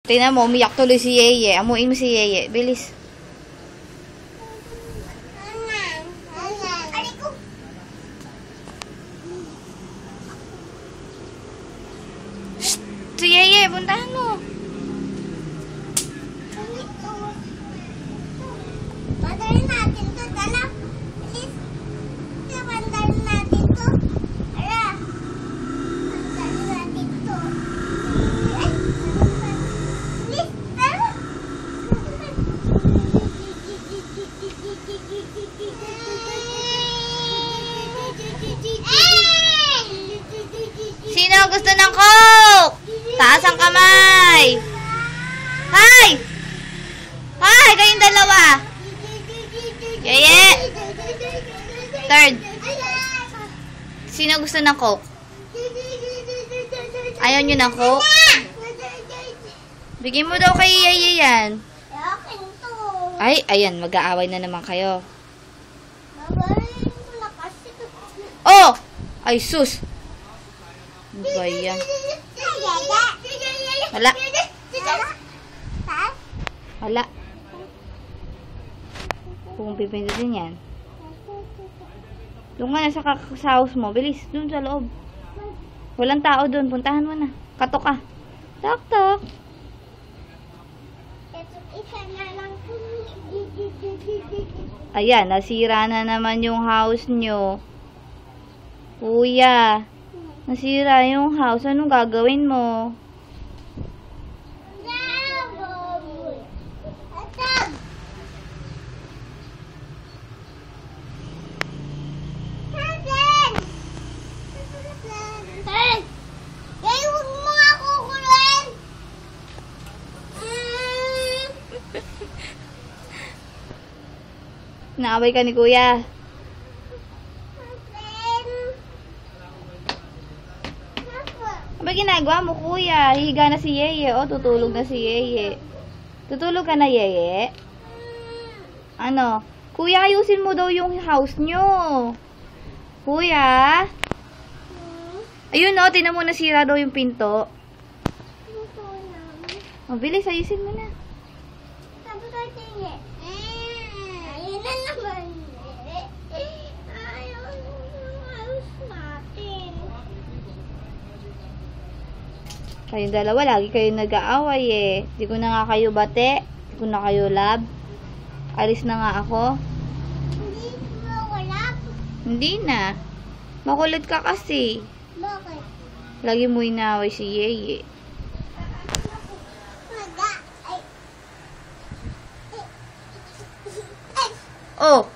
Tingnan mo, umiyak tuloy si Yeye. Amuin mo si Yeye. Bilis. Shh! Si Yeye, puntahan mo. Bandarin natin to, dala. Bilis. Bandarin natin to. Ara. Bandarin natin to. Ay. Bilis. Tara. Sino gusto ng Coke? Taas ang kamay. Hi! Hi! Kayong dalawa. Yeye. Third. Sino gusto ng Coke? Ayaw nyo ng Coke? Bigyan mo daw kay Yeye yan. Akin to. Ay, ayan. Mag-aaway na naman kayo. Babarin ko na kasi. Oh! Ay, sus. Ano ba yan? Wala. Wala. Kung pipindutin yan. Doon ka na sa house mo. Bilis. Doon sa loob. Walang tao doon. Puntahan mo na. Katok ka. Tok, tok. Isa na lang. Ayan. Nasira na naman yung house nyo. Kuya. Nasira yung house. Anong gagawin mo? Naaway ka ni Kuya. Ano ginagawa mo, Kuya? Higa na si Yeye. O, tutulog na si Yeye. Tutulog ka na, Yeye? Ano? Kuya, ayusin mo daw yung house nyo. Kuya? Ayun, o. Tinan mo, nasira daw yung pinto. O, bilis. Ayusin mo na. Ayun na naman. Ayaw yung house natin. Kayong dalawa, lagi kayo nag-aaway eh. Di ko na nga kayo bate. Di ko na kayo love. Alis na nga ako. Hindi mo wala. Hindi na. Makulit ka kasi. Bakit? Lagi mo inaaway si Yeye. Maga. Ay. Oh!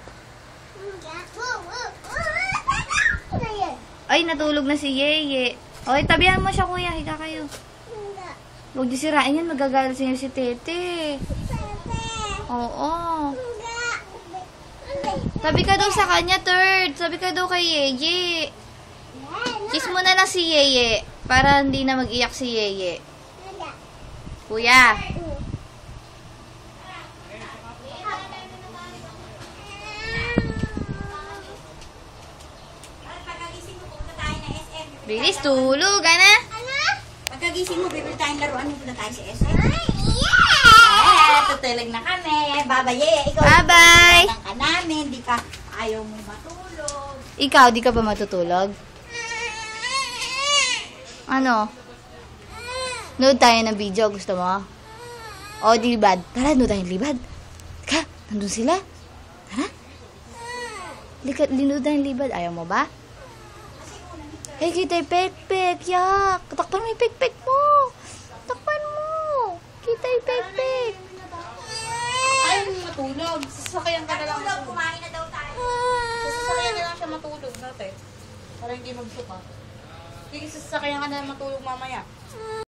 Maga. Ano yan? Ay, natulog na si Yeye. Oy, tabihan mo siya, Kuya. Higa kayo. Maga. Huwag niyo sirain yan. Magagalit sa inyo si Tete. Pepe. Oo. Maga. Sabi ka daw sa kanya, third. Sabi ka daw kay Yeye. Kiss mo na lang si Yeye. Para hindi na mag-iyak si Yeye. Maga. Kuya. Bilis, tulog. Ana? Ano? Pagkagising mo, bibili tayong laruan mo na tayo sa SM. Ay, yeah! Tutulog na kami. Babaye, ikaw. Bye-bye. Tutulog ka namin. Di ka, ayaw mo matulog. Ikaw, di ka ba matutulog? Ano? Nood tayo ng video. Gusto mo? O, di libad. Tara, nood tayo ng libad. Ka, nandun sila. Tara. Linood tayo ng libad. Ayaw mo ba? Hey, kita yung pek-pek. Yak. Takpan mo yung pek-pek mo. Takpan mo. Kita yung pek-pek. Ayaw mo matulog. Sasakyan ka na lang. Matulog, kumain na daw tayo. Sasakyan na lang siya matulog natin. Para hindi magsuka. Sige, sasakyan ka na lang matulog mamaya.